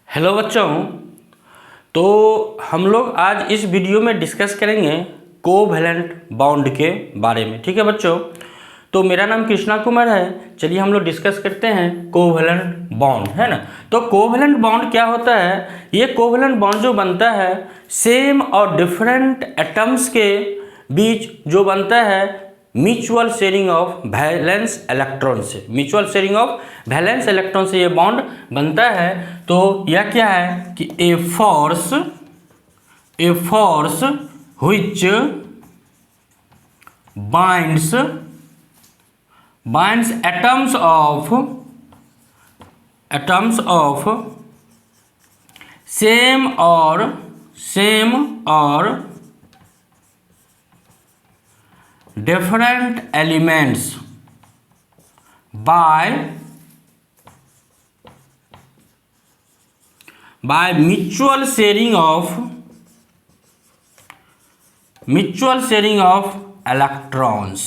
Hello बच्चों। तो हम लोग आज इस वीडियो में डिस्कस करेंगे कोवैलेंट बॉन्ड के बारे में। ठीक है बच्चों, तो मेरा नाम कृष्णा कुमार है। चलिए हम लोग डिस्कस करते हैं कोवैलेंट बॉन्ड, है ना। तो कोवैलेंट बॉन्ड क्या होता है? ये कोवैलेंट बॉन्ड जो बनता है सेम और डिफरेंट एटम्स के बीच जो बनता है mutual sharing of valence electron से, mutual sharing of valence electron से ये बॉन्ड बनता है। तो यह क्या है कि a force which binds atoms of same or different elements by mutual sharing of electrons।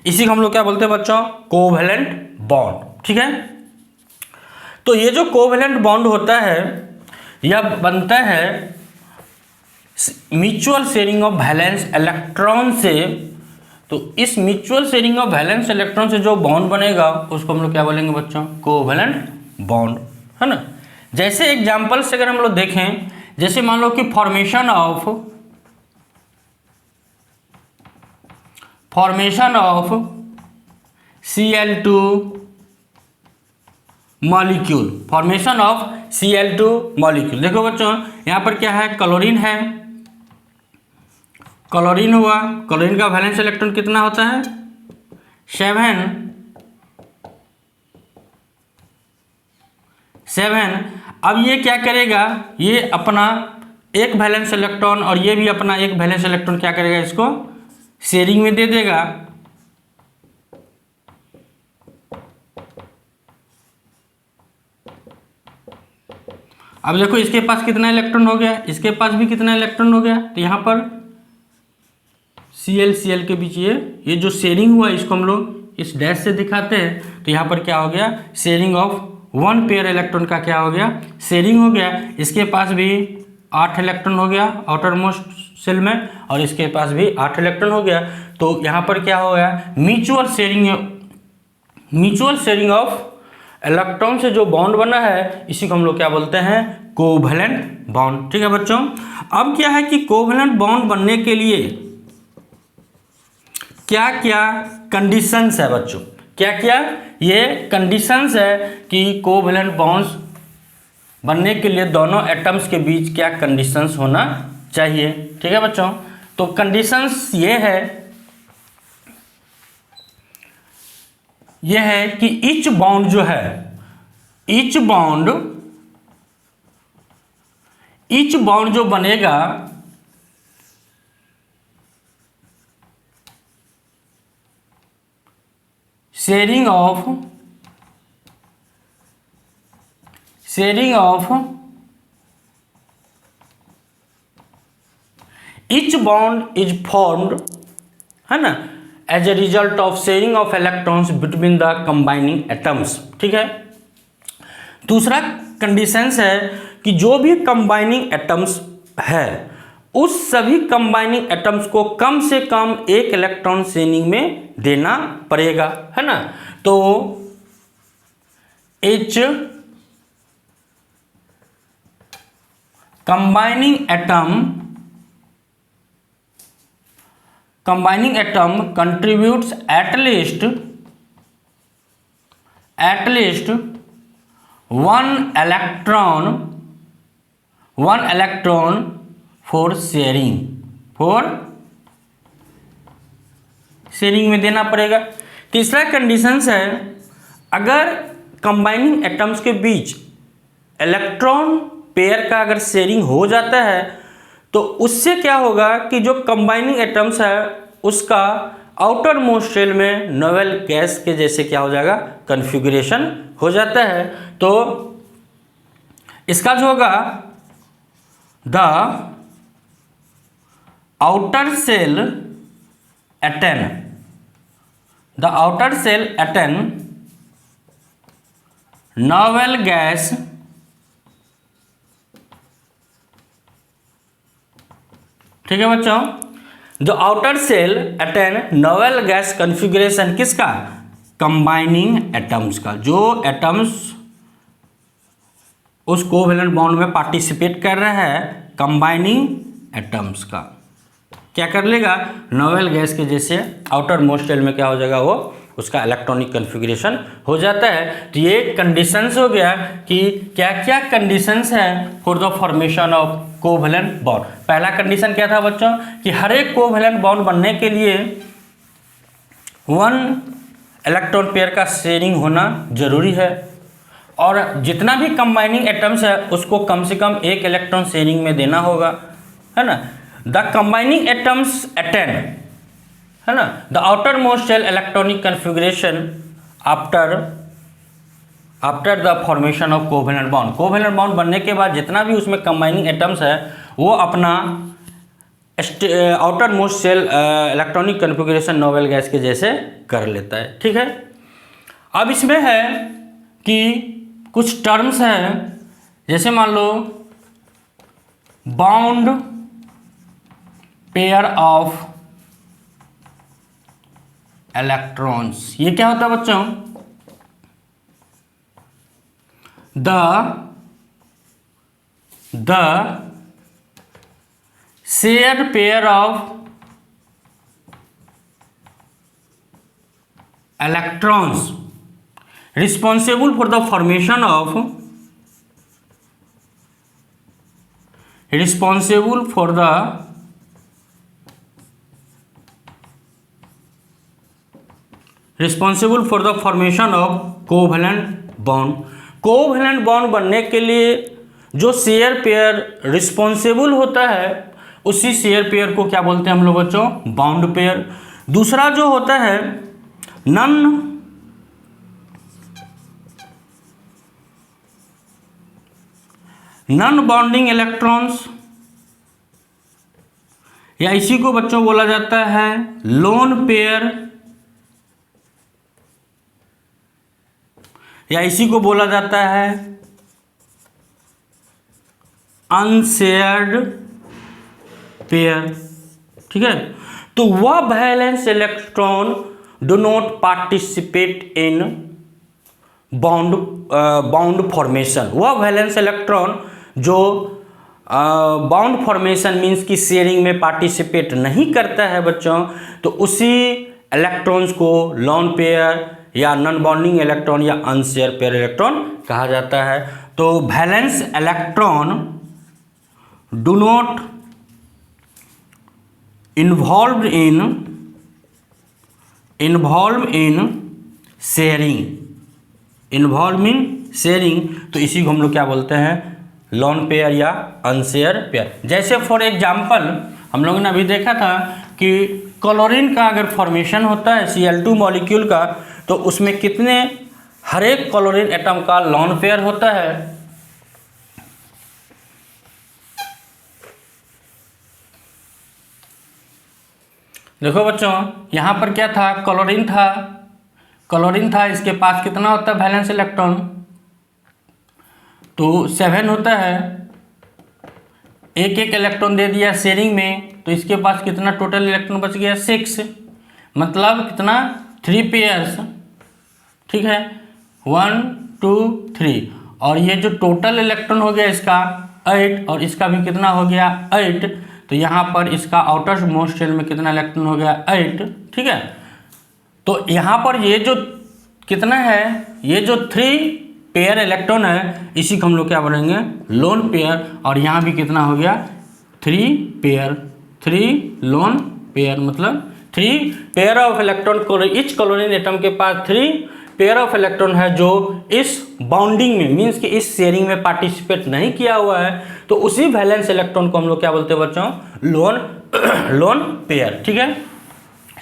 इसी को हम लोग क्या बोलते हैं बच्चों? Covalent bond. ठीक है, तो ये जो कोवैलेंट बॉन्ड होता है यह बनता है mutual sharing of valence electron से। तो इस mutual sharing of valence electron से जो बॉन्ड बनेगा उसको हम लोग क्या बोलेंगे बच्चों? कोवैलेंट बॉन्ड, है ना। जैसे एग्जांपल से अगर हम लोग देखें, जैसे मान लो कि formation of Cl2 molecule, formation of Cl2 molecule. देखो बच्चों यहाँ पर क्या है? क्लोरीन है, क्लोरीन हुआ। क्लोरीन का वैलेंस इलेक्ट्रॉन कितना होता है? 7। अब ये क्या करेगा? ये अपना एक वैलेंस इलेक्ट्रॉन और ये भी अपना एक वैलेंस इलेक्ट्रॉन क्या करेगा? इसको शेयरिंग में दे देगा। अब देखो इसके पास कितना इलेक्ट्रॉन हो गया, इसके पास भी कितना इलेक्ट्रॉन हो गया। तो यहाँ पर Cl के बीच ये जो शेयरिंग हुआ इसको हम लोग इस डैश से दिखाते हैं। तो यहाँ पर क्या हो गया? शेयरिंग ऑफ 1 पेयर इलेक्ट्रॉन का क्या हो गया? शेयरिंग हो गया। इसके पास भी 8 इलेक्ट्रॉन हो गया आउटर मोस्ट सेल में, और इसके पास भी 8 इलेक्ट्रॉन हो गया। तो यहाँ पर क्या हो गया? म्यूचुअल शेयरिंग ऑफ इलेक्ट्रॉन से जो बॉन्ड बना है इसी को हम लोग क्या बोलते हैं? Covalent bond. ठीक है बच्चों, अब क्या है कि कोवैलेंट बॉन्ड बनने के लिए क्या क्या कंडीशंस है बच्चों? क्या क्या ये कंडीशंस है कि कोवैलेंट बॉन्ड्स बनने के लिए दोनों एटम्स के बीच क्या कंडीशंस होना चाहिए? ठीक है बच्चों, तो कंडीशंस ये है कि ईच बॉन्ड जो बनेगा sharing of each bond is formed, है ना, as a result of sharing of electrons between the combining atoms. ठीक है, दूसरा कंडीशंस है कि जो भी कंबाइनिंग एटम्स है उस सभी कंबाइनिंग एटम्स को कम से कम एक इलेक्ट्रॉन शेयरिंग में देना पड़ेगा, है ना। तो H combining atom contributes at least one electron for sharing में देना पड़ेगा। तीसरा कंडीशंस है, अगर कंबाइनिंग एटम्स के बीच इलेक्ट्रॉन पेयर का अगर शेयरिंग हो जाता है तो उससे क्या होगा कि जो कंबाइनिंग एटम्स है उसका आउटर मोस्ट शेल में नोवेल गैस के जैसे क्या हो जाएगा? कॉन्फ़िगरेशन हो जाता है। तो इसका जो होगा the outer shell attain novel gas ठीक है बच्चों। The outer shell attain novel gas configuration किसका? कंबाइनिंग एटम्स का। जो एटम्स उस कोवेलेंट बॉन्ड में पार्टिसिपेट कर रहा है, कंबाइनिंग एटम्स का क्या कर लेगा? नोवेल गैस के जैसे आउटर मोस्ट शेल में क्या हो जाएगा? वो उसका इलेक्ट्रॉनिक कॉन्फ़िगरेशन हो जाता है। तो ये कंडीशंस हो गया कि क्या क्या कंडीशंस हैं for the formation of covalent bond. पहला कंडीशन क्या था बच्चों? कि हर एक कोवेलेंट बॉन्ड बनने के लिए 1 इलेक्ट्रॉन पेयर का शेयरिंग होना जरूरी है, और जितना भी कंबाइनिंग एटम्स है उसको कम से कम 1 इलेक्ट्रॉन शेयरिंग में देना होगा, है ना। द कंबाइनिंग एटम्स अटेन, है ना, the outer most shell electronic configuration after the formation of covalent bond. Covalent bond बनने के बाद जितना भी उसमें कंबाइनिंग एटम्स है वो अपना outer most shell electronic configuration novel gas के जैसे कर लेता है, ठीक है। अब इसमें है कि कुछ टर्म्स हैं, जैसे मान लो बाउंड पेयर ऑफ इलेक्ट्रॉन्स। ये क्या होता है बच्चों? The shared pair of electrons responsible for the formation of covalent bond. Covalent bond बनने के लिए जो शेयर पेयर रिस्पॉन्सिबल होता है उसी शेयर पेयर को क्या बोलते हैं हम लोग बच्चों? Bound pair. दूसरा जो होता है नॉन बॉन्डिंग इलेक्ट्रॉन्स, या इसी को बच्चों बोला जाता है लोन पेयर, या इसी को बोला जाता है अनशेयर्ड पेयर, ठीक है। तो वह valence electron do not participate in bound formation. वह वैलेंस इलेक्ट्रॉन जो बाउंड फॉर्मेशन मीन्स की शेयरिंग में पार्टिसिपेट नहीं करता है बच्चों, तो उसी इलेक्ट्रॉन्स को लोन पेयर या नॉन बॉन्डिंग इलेक्ट्रॉन या अनशेयर पेयर इलेक्ट्रॉन कहा जाता है। तो valence electron do not involve in sharing, तो इसी को हम लोग क्या बोलते हैं? लोन पेयर या अनशेयर पेयर। जैसे फॉर एग्जांपल हम लोगों ने अभी देखा था कि क्लोरीन का अगर फॉर्मेशन होता है Cl2 मॉलिक्यूल का, तो उसमें कितने हर एक क्लोरीन एटम का लोन पेयर होता है। देखो बच्चों, यहाँ पर क्या था? क्लोरीन था, इसके पास कितना होता है वैलेंस इलेक्ट्रॉन? तो 7 होता है। एक इलेक्ट्रॉन दे दिया शेयरिंग में, तो इसके पास कितना टोटल इलेक्ट्रॉन बच गया? 6, मतलब कितना? 3 पेयर्स, ठीक है, 1 2 3। और ये जो टोटल इलेक्ट्रॉन हो गया इसका 8, और इसका भी कितना हो गया? 8। तो यहाँ पर इसका आउटर मोस्ट शेल में कितना इलेक्ट्रॉन हो गया? 8, ठीक है। तो यहाँ पर ये जो कितना है? ये जो 3 पेयर इलेक्ट्रॉन है, इसी को हम लोग क्या बोलेंगे? Lone pair. और यहाँ भी कितना हो गया? 3 पेयर, 3 लोन पेयर, मतलब 3 pair of electron. Etch chlorine atom के पास 3 पेयर ऑफ इलेक्ट्रॉन है जो इस बाउंडिंग में मीन्स कि इस शेयरिंग में पार्टिसिपेट नहीं किया हुआ है, तो उसी वैलेंस इलेक्ट्रॉन को हम लोग क्या बोलते हैं बच्चों? लोन पेयर, ठीक है।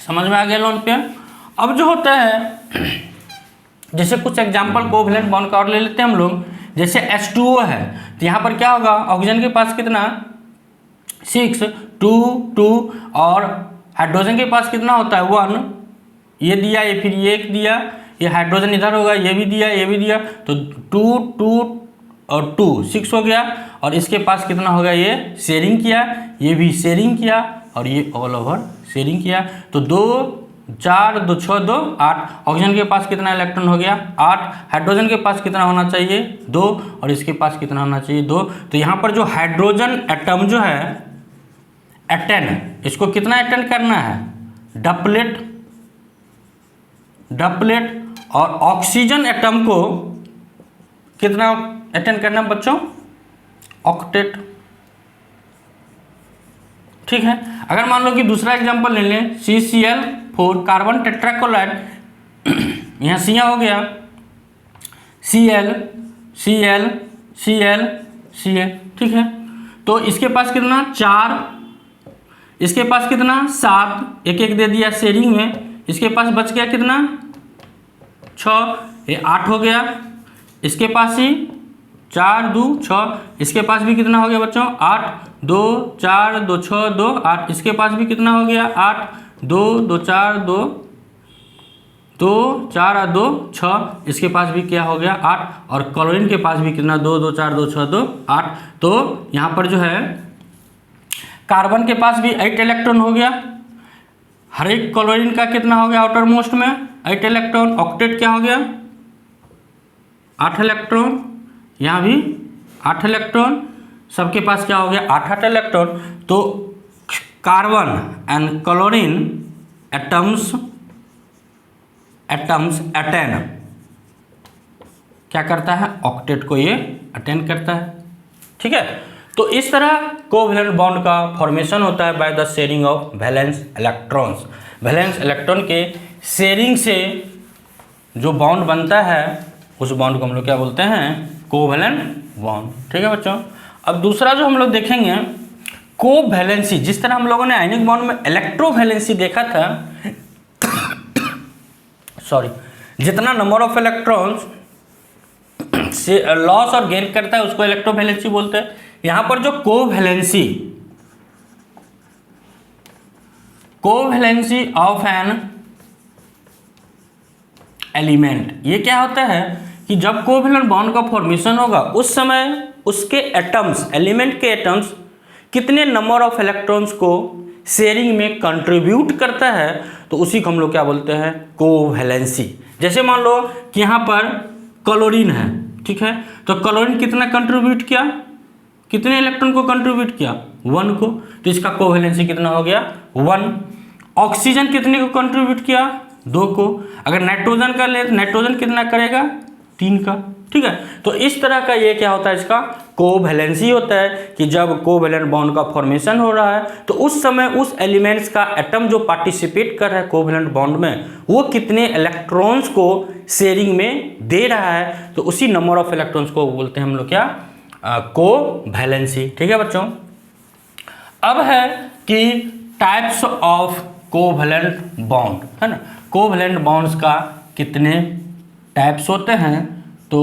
समझ में आ गया लोन पेयर। अब जो होता है, जैसे कुछ एग्जाम्पल कोवेलेंट बॉन्ड का और ले लेते हैं हम लोग। जैसे H2O है, तो यहाँ पर क्या होगा? ऑक्सीजन के पास कितना? 6 2 2, और हाइड्रोजन के पास कितना होता है? 1। ये दिया, ये फिर ये एक दिया, ये हाइड्रोजन इधर होगा, ये भी दिया, ये भी दिया, तो 2 2 और 2 6 हो गया, और इसके पास कितना हो गया, ये शेयरिंग किया, ये भी शेयरिंग किया, और ये ऑल ओवर शेयरिंग किया। तो 2 4 2 6 2 8। ऑक्सीजन के पास कितना इलेक्ट्रॉन हो गया, 8। हाइड्रोजन के पास कितना होना चाहिए, 2, और इसके पास कितना होना चाहिए, 2। तो यहाँ पर जो हाइड्रोजन एटम जो है अटेंड, इसको कितना अटेंड करना है, डबलेट, और ऑक्सीजन एटम को कितना अटेंड करना बच्चों, ऑक्टेट। ठीक है। अगर मान लो कि दूसरा एग्जांपल ले लें, CCl4 कार्बन टेट्राक्लोराइड, यहाँ सिया हो गया, Cl Cl Cl Cl। ठीक है। तो इसके पास कितना 4, इसके पास कितना 7, एक एक दे दिया शेयरिंग में, इसके पास बच गया कितना 6, ये 8 हो गया, इसके पास ही 4 2 6, इसके पास भी कितना हो गया बच्चों 8, 2 4 2 6 2 8, इसके पास भी कितना हो गया 8, 2 2 4 2 2 4 और 2 6, इसके पास भी क्या हो गया 8, और क्लोरीन के पास भी कितना 2 2 4 2 6 2 8। तो यहाँ पर जो है कार्बन के पास भी 8 इलेक्ट्रॉन हो गया, हर एक क्लोरीन का कितना हो गया आउटर मोस्ट में 8 इलेक्ट्रॉन, ऑक्टेट क्या हो गया 8 इलेक्ट्रॉन, यहाँ भी 8 इलेक्ट्रॉन, सबके पास क्या हो गया 8 इलेक्ट्रॉन। तो carbon and chlorine atoms attain क्या करता है, ऑक्टेट को ये अटेन करता है। ठीक है। तो इस तरह कोवैलेंट बॉन्ड का फॉर्मेशन होता है by the sharing of valence electrons. Valence electron के शेयरिंग से जो बॉन्ड बनता है उस बॉन्ड को हम लोग क्या बोलते हैं, कोवैलेंट बॉन्ड। ठीक है बच्चों। अब दूसरा जो हम लोग देखेंगे कोवैलेंसी, जिस तरह हम लोगों ने आयनिक बॉन्ड में इलेक्ट्रोवैलेंसी देखा था, सॉरी, जितना नंबर ऑफ इलेक्ट्रॉन्स से लॉस और गेन करता है उसको इलेक्ट्रोवैलेंसी बोलते हैं। यहां पर जो कोवैलेंसी ऑफ एन एलिमेंट, ये क्या होता है कि जब कोवैलेंट बॉन्ड का फॉर्मेशन होगा उस समय उसके एटम्स, एलिमेंट के एटम्स कितने नंबर ऑफ इलेक्ट्रॉन्स को शेयरिंग में कंट्रीब्यूट करता है, तो उसी को हम लोग क्या बोलते हैं, कोवैलेंसी। जैसे मान लो कि यहाँ पर क्लोरीन है, ठीक है, तो क्लोरीन कितना कंट्रीब्यूट किया, कितने इलेक्ट्रॉन को कंट्रीब्यूट किया 1 को, तो इसका कोवैलेंसी कितना हो गया 1। ऑक्सीजन कितने को कंट्रीब्यूट किया 2 को। अगर नाइट्रोजन का ले, नाइट्रोजन कितना करेगा 3 का। ठीक है। तो इस तरह का ये क्या होता है, इसका कोवैलेंसी होता है कि जब कोवैलेंट बॉन्ड का फॉर्मेशन हो रहा है तो उस समय उस एलिमेंट्स का एटम जो पार्टिसिपेट कर रहा है कोवैलेंट बॉन्ड में वो कितने इलेक्ट्रॉन्स को शेयरिंग में दे रहा है, तो उसी नंबर ऑफ इलेक्ट्रॉन्स को बोलते हैं हम लोग क्या, कोवैलेंसी। ठीक है बच्चों। अब है कि टाइप्स ऑफ कोवैलेंट बॉन्ड, है ना, कोवैलेंट बॉन्ड्स का कितने टाइप्स होते हैं, तो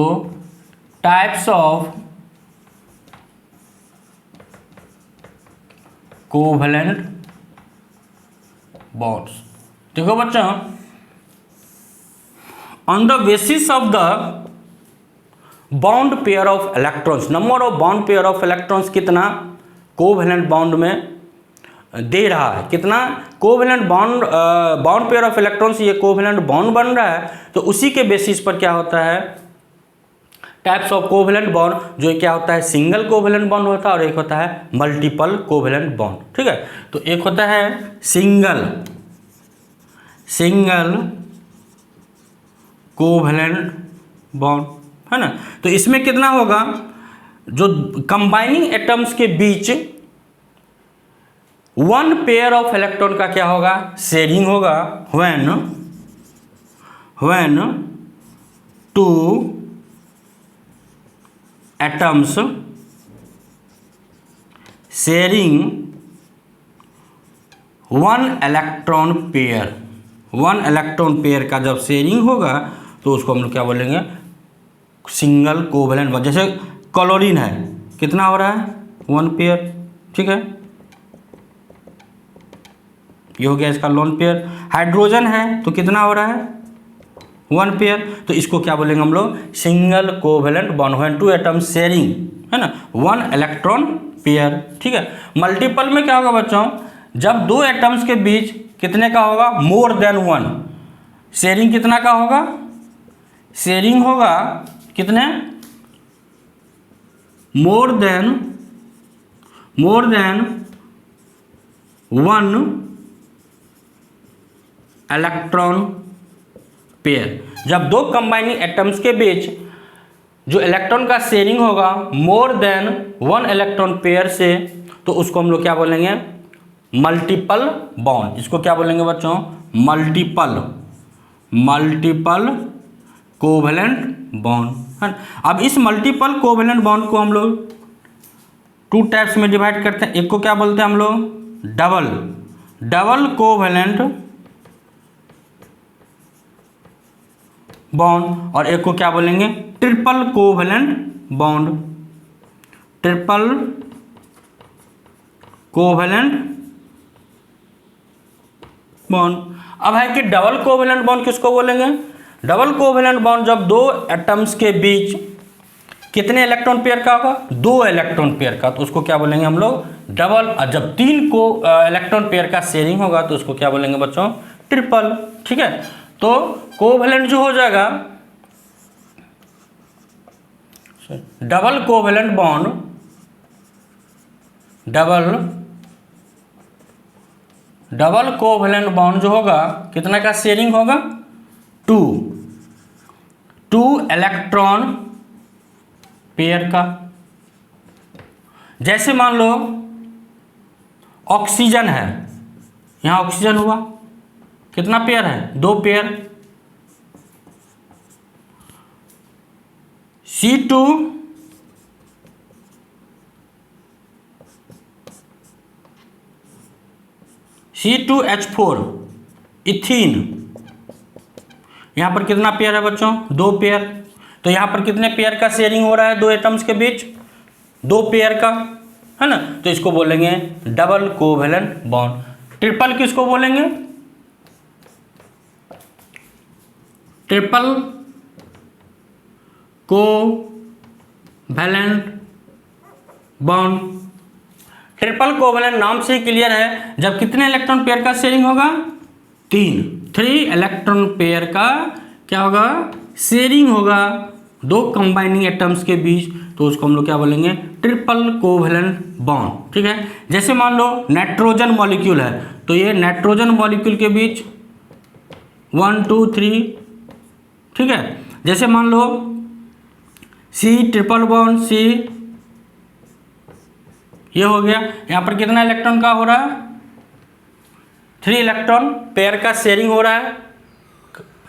टाइप्स ऑफ कोवैलेंट बॉन्ड्स। देखो बच्चों, on the basis of the bond pair of electrons, number of bond pair of electrons कितना कोवैलेंट बॉन्ड में दे रहा है, कितना covalent bond pair of electrons ये कोवैलेंट बॉन्ड बन रहा है, तो उसी के बेसिस पर क्या होता है टाइप्स ऑफ कोवैलेंट बॉन्ड, जो क्या होता है सिंगल कोवैलेंट बॉन्ड होता है और एक होता है मल्टीपल कोवैलेंट बॉन्ड। ठीक है। तो एक होता है सिंगल कोवैलेंट बॉन्ड, है ना, तो इसमें कितना होगा, जो कंबाइनिंग एटम्स के बीच 1 पेयर ऑफ इलेक्ट्रॉन का क्या होगा, शेयरिंग होगा, when 2 atoms sharing 1 electron pair, 1 electron pair का जब शेयरिंग होगा तो उसको हम लोग क्या बोलेंगे, सिंगल कोवैलेंट बॉन्ड। जैसे क्लोरीन है, कितना हो रहा है 1 पेयर, ठीक है, ये हो गया इसका लोन पेयर। हाइड्रोजन है तो कितना हो रहा है 1 पेयर, तो इसको क्या बोलेंगे हम लोग, single covalent bond when 2 atoms sharing, है ना, 1 इलेक्ट्रॉन पेयर। ठीक है। मल्टीपल में क्या होगा बच्चों, जब 2 एटम्स के बीच कितने का होगा, मोर देन 1, शेयरिंग कितना का होगा, शेयरिंग होगा कितने, मोर देन 1 इलेक्ट्रॉन पेयर। जब 2 कंबाइनिंग एटम्स के बीच जो इलेक्ट्रॉन का शेयरिंग होगा मोर देन 1 इलेक्ट्रॉन पेयर से, तो उसको हम लोग क्या बोलेंगे, मल्टीपल बॉन्ड। इसको क्या बोलेंगे बच्चों, मल्टीपल कोवेलेंट बॉन्ड, है। अब इस मल्टीपल कोवेलेंट बॉन्ड को हम लोग 2 टाइप्स में डिवाइड करते हैं। एक को क्या बोलते हैं हम लोग, डबल कोवेलेंट बॉन्ड, और एक को क्या बोलेंगे, ट्रिपल कोवेलेंट बॉन्ड। अब है कि डबल कोवेलेंट बॉन्ड किसको बोलेंगे, डबल कोवेलेंट बॉन्ड जब 2 एटम्स के बीच कितने इलेक्ट्रॉन पेयर का होगा, 2 इलेक्ट्रॉन पेयर का, तो उसको क्या बोलेंगे हम लोग डबल। और जब 3 को इलेक्ट्रॉन पेयर का शेयरिंग होगा तो उसको क्या बोलेंगे बच्चों, ट्रिपल। ठीक है। तो कोवेलेंट जो हो जाएगा, double covalent bond, double covalent bond जो होगा कितना का शेयरिंग होगा, 2 इलेक्ट्रॉन पेयर का। जैसे मान लो ऑक्सीजन है, यहां ऑक्सीजन हुआ, कितना पेयर है, 2 पेयर, C2H4 इथीन, यहां पर कितना पेयर है बच्चों, 2 पेयर। तो यहां पर कितने पेयर का शेयरिंग हो रहा है 2 एटम्स के बीच, 2 पेयर का, है ना, तो इसको बोलेंगे डबल कोवेलेंट बॉन्ड। ट्रिपल किसको बोलेंगे, triple covalent bond. Triple covalent नाम से ही क्लियर है, जब कितने इलेक्ट्रॉन पेयर का शेयरिंग होगा, 3 इलेक्ट्रॉन पेयर का क्या होगा, शेयरिंग होगा 2 कंबाइनिंग एटम्स के बीच, तो उसको हम लोग क्या बोलेंगे, ट्रिपल कोवेलेंट बॉन्ड। ठीक है। जैसे मान लो नाइट्रोजन मॉलिक्यूल है, तो ये नाइट्रोजन मॉलिक्यूल के बीच 1 2 3, ठीक है। जैसे मान लो C ट्रिपल बॉन्ड C, ये हो गया, यहां पर कितना इलेक्ट्रॉन का हो रहा है, 3 इलेक्ट्रॉन पेयर का शेयरिंग हो रहा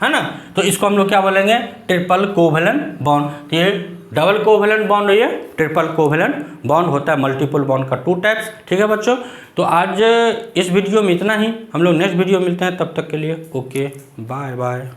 है ना, तो इसको हम लोग क्या बोलेंगे, ट्रिपल कोवेलेंट बॉन्ड। तो ये डबल कोवेलेंट बॉन्ड, ये ट्रिपल कोवेलेंट बॉन्ड होता है। मल्टीपल बॉन्ड का 2 टाइप्स। ठीक है बच्चों, तो आज इस वीडियो में इतना ही, हम लोग नेक्स्ट वीडियो मिलते हैं, तब तक के लिए ओके, बाय बाय।